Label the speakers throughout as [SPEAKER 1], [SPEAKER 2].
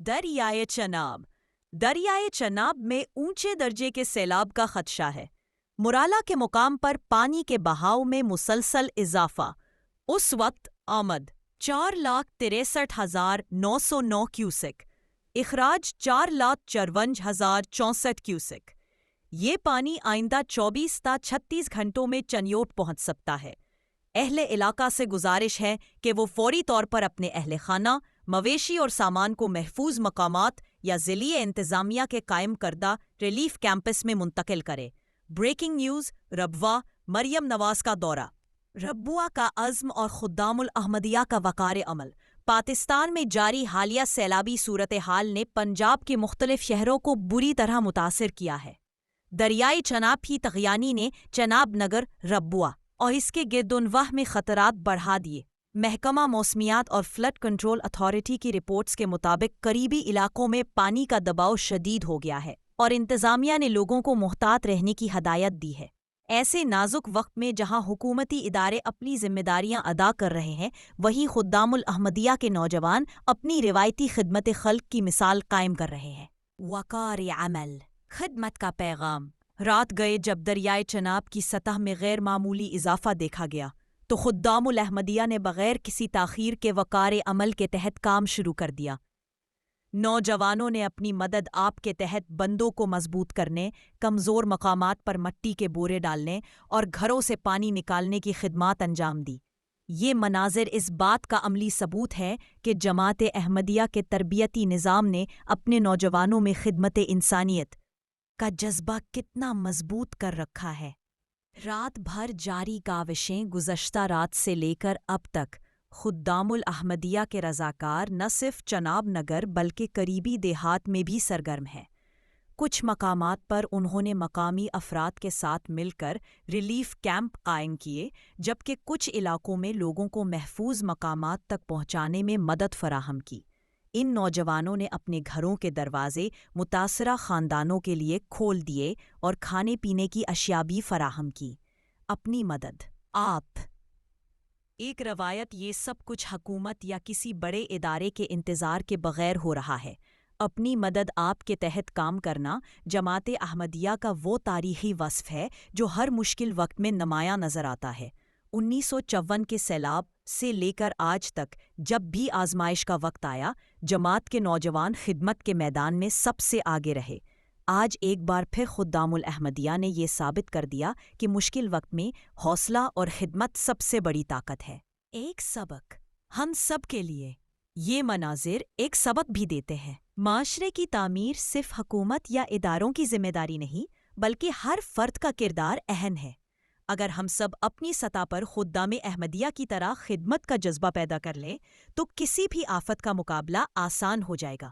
[SPEAKER 1] دریائے چناب میں اونچے درجے کے سیلاب کا خدشہ ہے۔ مرالا کے مقام پر پانی کے بہاؤ میں مسلسل اضافہ۔ اس وقت آمد 4,63,909 کیوسک، اخراج 4,54,064 کیوسک۔ یہ پانی آئندہ 24 تا 36 گھنٹوں میں چنیوٹ پہنچ سکتا ہے۔ اہل علاقہ سے گزارش ہے کہ وہ فوری طور پر اپنے اہل خانہ، مویشی اور سامان کو محفوظ مقامات یا ضلعی انتظامیہ کے قائم کردہ ریلیف کیمپس میں منتقل کرے۔ بریکنگ نیوز: ربوہ، مریم نواز کا دورہ۔ ربوہ کا عزم اور خدام الاحمدیہ کا وقار عمل۔ پاکستان میں جاری حالیہ سیلابی صورتحال نے پنجاب کے مختلف شہروں کو بری طرح متاثر کیا ہے۔ دریائے چناب کی طغیانی نے چناب نگر، ربوہ اور اس کے گردونواح میں خطرات بڑھا دیے۔ محکمہ موسمیات اور فلڈ کنٹرول اتھارٹی کی رپورٹس کے مطابق قریبی علاقوں میں پانی کا دباؤ شدید ہو گیا ہے اور انتظامیہ نے لوگوں کو محتاط رہنے کی ہدایت دی ہے۔ ایسے نازک وقت میں جہاں حکومتی ادارے اپنی ذمہ داریاں ادا کر رہے ہیں، وہیں خدام الاحمدیہ کے نوجوان اپنی روایتی خدمت خلق کی مثال قائم کر رہے ہیں۔ وقار عمل، خدمت کا پیغام۔ رات گئے جب دریائے چناب کی سطح میں غیر معمولی اضافہ دیکھا گیا تو خدام الاحمدیہ نے بغیر کسی تاخیر کے وقار عمل کے تحت کام شروع کر دیا۔ نوجوانوں نے اپنی مدد آپ کے تحت بندوں کو مضبوط کرنے، کمزور مقامات پر مٹی کے بورے ڈالنے اور گھروں سے پانی نکالنے کی خدمات انجام دی۔ یہ مناظر اس بات کا عملی ثبوت ہے کہ جماعت احمدیہ کے تربیتی نظام نے اپنے نوجوانوں میں خدمت انسانیت کا جذبہ کتنا مضبوط کر رکھا ہے۔ رات بھر جاری کاوشیں۔ گزشتہ رات سے لے کر اب تک خدام الاحمدیہ کے رضاکار نہ صرف چناب نگر بلکہ قریبی دیہات میں بھی سرگرم ہیں۔ کچھ مقامات پر انہوں نے مقامی افراد کے ساتھ مل کر ریلیف کیمپ قائم کیے، جبکہ کچھ علاقوں میں لوگوں کو محفوظ مقامات تک پہنچانے میں مدد فراہم کی۔ ان نوجوانوں نے اپنے گھروں کے دروازے متاثرہ خاندانوں کے لیے کھول دیے اور کھانے پینے کی اشیاء بھی فراہم کی۔ اپنی مدد آپ۔ ایک روایت یہ سب کچھ حکومت یا کسی بڑے ادارے کے انتظار کے بغیر ہو رہا ہے۔ اپنی مدد آپ کے تحت کام کرنا جماعت احمدیہ کا وہ تاریخی وصف ہے جو ہر مشکل وقت میں نمایاں نظر آتا ہے۔ 1954 کے سیلاب سے لے کر آج تک جب بھی آزمائش کا وقت آیا، جماعت کے نوجوان خدمت کے میدان میں سب سے آگے رہے۔ آج ایک بار پھر خدام الاحمدیہ نے یہ ثابت کر دیا کہ مشکل وقت میں حوصلہ اور خدمت سب سے بڑی طاقت ہے۔ ایک سبق ہم سب کے لیے۔ یہ مناظر ایک سبق بھی دیتے ہیں۔ معاشرے کی تعمیر صرف حکومت یا اداروں کی ذمہ داری نہیں، بلکہ ہر فرد کا کردار اہم ہے۔ اگر ہم سب اپنی سطح پر خدام احمدیہ کی طرح خدمت کا جذبہ پیدا کر لیں تو کسی بھی آفت کا مقابلہ آسان ہو جائے گا۔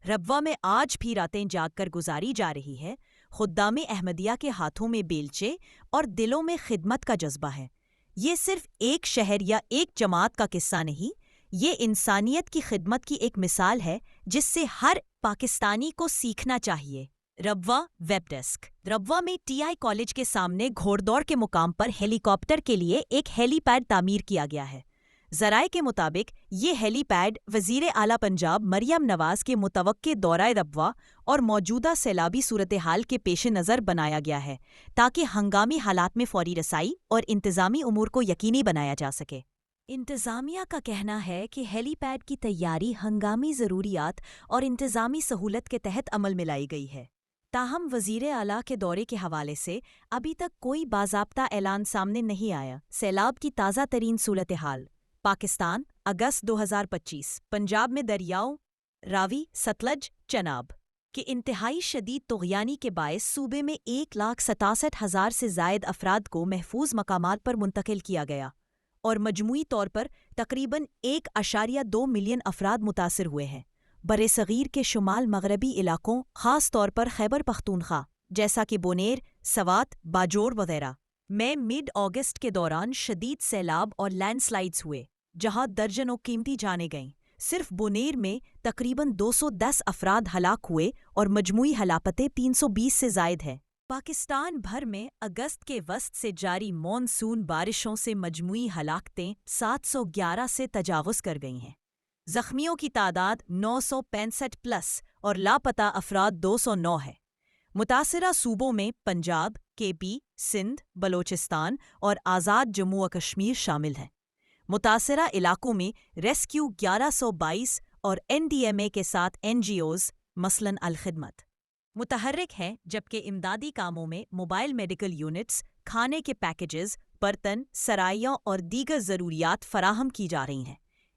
[SPEAKER 1] ربوہ میں آج بھی راتیں جاگ کر گزاری جا رہی ہے۔ خدام احمدیہ کے ہاتھوں میں بیلچے اور دلوں میں خدمت کا جذبہ ہے۔ یہ صرف ایک شہر یا ایک جماعت کا قصہ نہیں، یہ انسانیت کی خدمت کی ایک مثال ہے جس سے ہر پاکستانی کو سیکھنا چاہیے۔ Rabwah web desk. ربوہ میں ٹی آئی کالج کے سامنے گھوڑ دوڑ کے مقام پر ہیلی کاپٹر کے لیے ایک ہیلی پیڈ تعمیر کیا گیا ہے۔ ذرائع کے مطابق یہ ہیلی پیڈ وزیر اعلیٰ پنجاب مریم نواز کے متوقع دورہ ربوہ اور موجودہ سیلابی صورتحال کے پیش نظر بنایا گیا ہے تاکہ ہنگامی حالات میں فوری رسائی اور انتظامی امور کو یقینی بنایا جا سکے۔ انتظامیہ کا کہنا ہے کہ ہیلی پیڈ کی تیاری ہنگامی ضروریات اور انتظامی سہولت کے تحت عمل میں لائی گئی ہے۔ تاہم وزیر اعلیٰ کے دورے کے حوالے سے ابھی تک کوئی باضابطہ اعلان سامنے نہیں آیا۔ سیلاب کی تازہ ترین صورتحال۔ پاکستان، اگست 2025۔ پنجاب میں دریاؤں راوی، ستلج، چناب کے انتہائی شدید طغیانی کے باعث صوبے میں 1,67,000 سے زائد افراد کو محفوظ مقامات پر منتقل کیا گیا اور مجموعی طور پر تقریباً 1.2 ملین افراد متاثر ہوئے ہیں۔ برصغیر کے شمال مغربی علاقوں، خاص طور پر خیبر پختونخوا جیسا کہ بونیر، سوات، باجوڑ وغیرہ میں مڈ اگست کے دوران شدید سیلاب اور لینڈ سلائیڈز ہوئے، جہاں درجنوں قیمتی جانیں گئیں۔ صرف بونیر میں تقریباً 210 افراد ہلاک ہوئے اور مجموعی ہلاکتیں 320 سے زائد ہیں۔ پاکستان بھر میں اگست کے وسط سے جاری مون سون بارشوں سے مجموعی ہلاکتیں 711 سے تجاوز کر گئی ہیں۔ زخمیوں کی تعداد 965 پلس اور لاپتہ افراد 209 ہے۔ متاثرہ صوبوں میں پنجاب، کے پی، سندھ، بلوچستان اور آزاد جموں و کشمیر شامل ہیں۔ متاثرہ علاقوں میں ریسکیو 1122 اور NDMA کے ساتھ NGOز مثلاً الخدمت متحرک ہیں، جبکہ امدادی کاموں میں موبائل میڈیکل یونٹس، کھانے کے پیکیجز، برتن، سرائیاں اور دیگر ضروریات فراہم کی جا رہی ہیں۔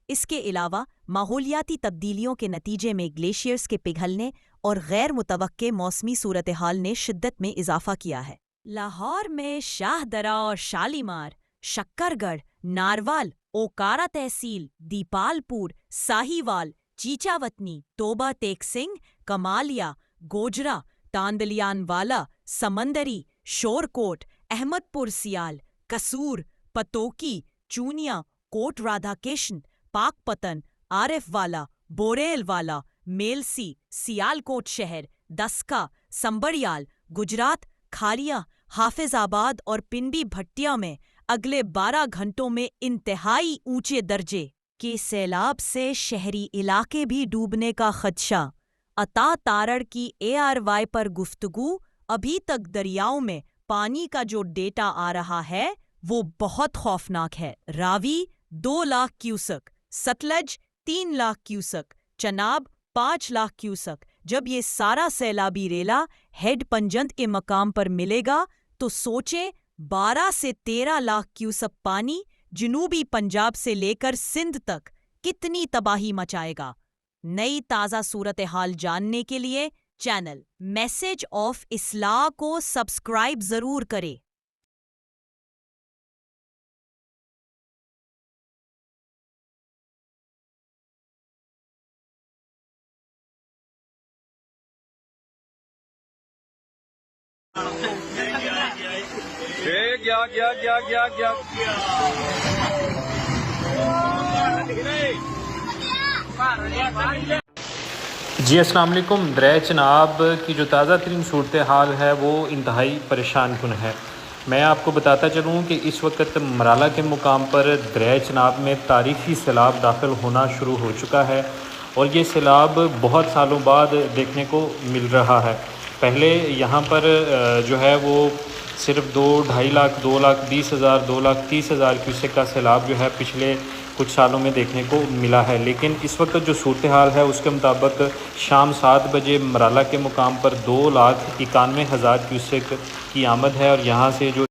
[SPEAKER 1] اس کے علاوہ ماحولیاتی تبدیلیوں کے نتیجے میں گلیشیئرز کے پگھلنے اور غیر متوقع موسمی صورتحال نے شدت میں اضافہ کیا ہے۔ لاہور میں شاہ درہ اور شالیمار، شکر گڑھ، ناروال، اوکارا تحصیل، دیپال پور، ساہیوال، چیچاوتنی، توبہ ٹیک سنگھ، کمالیا، گوجرا، تاندلیان والا، سمندری، شورکوٹ، احمد پور سیال، کسور، پتوکی، چونیا، کوٹ رادھا کشن، پاک پتن، عارف والا، بوریل والا، میلسی، سیالکوٹ شہر، دسکا، سمبڑیال، گجرات، کھاریا، حافظ آباد اور پنڈی بھٹیا میں اگلے 12 گھنٹوں میں انتہائی اونچے درجے کے سیلاب سے شہری علاقے بھی ڈوبنے کا خدشہ۔ عطا تارڑ کی ARY پر گفتگو۔ ابھی تک دریاؤں میں پانی کا جو ڈیٹا آ رہا ہے وہ بہت خوفناک ہے۔ Ravi 2 lakh cusec, Sutlej 3 lakh cusec, Chenab 5 lakh cusec. جب یہ سارا سیلابی ریلا ہیڈ پنجند کے مقام پر ملے گا تو سوچیں 12 سے 13 لاکھ کیوسک پانی جنوبی پنجاب سے لے کر سندھ تک کتنی تباہی مچائے گا۔ نئی تازہ صورتحال جاننے کے لیے چینل میسج آف اصلاح کو سبسکرائب ضرور کریں۔
[SPEAKER 2] جی السلام علیکم۔ دریا چناب کی جو تازہ ترین صورتحال ہے وہ انتہائی پریشان کن ہے۔ میں آپ کو بتاتا چلوں کہ اس وقت مرالہ کے مقام پر دریا چناب میں تاریخی سیلاب داخل ہونا شروع ہو چکا ہے اور یہ سیلاب بہت سالوں بعد دیکھنے کو مل رہا ہے۔ پہلے یہاں پر جو ہے وہ صرف 2-2.5 لاکھ، 2,20,000، 2,30,000 کیوسک کا سیلاب جو ہے پچھلے کچھ سالوں میں دیکھنے کو ملا ہے، لیکن اس وقت جو صورتحال ہے اس کے مطابق شام 7 بجے مرالہ کے مقام پر 2,91,000 کیوسک کی آمد ہے اور یہاں سے جو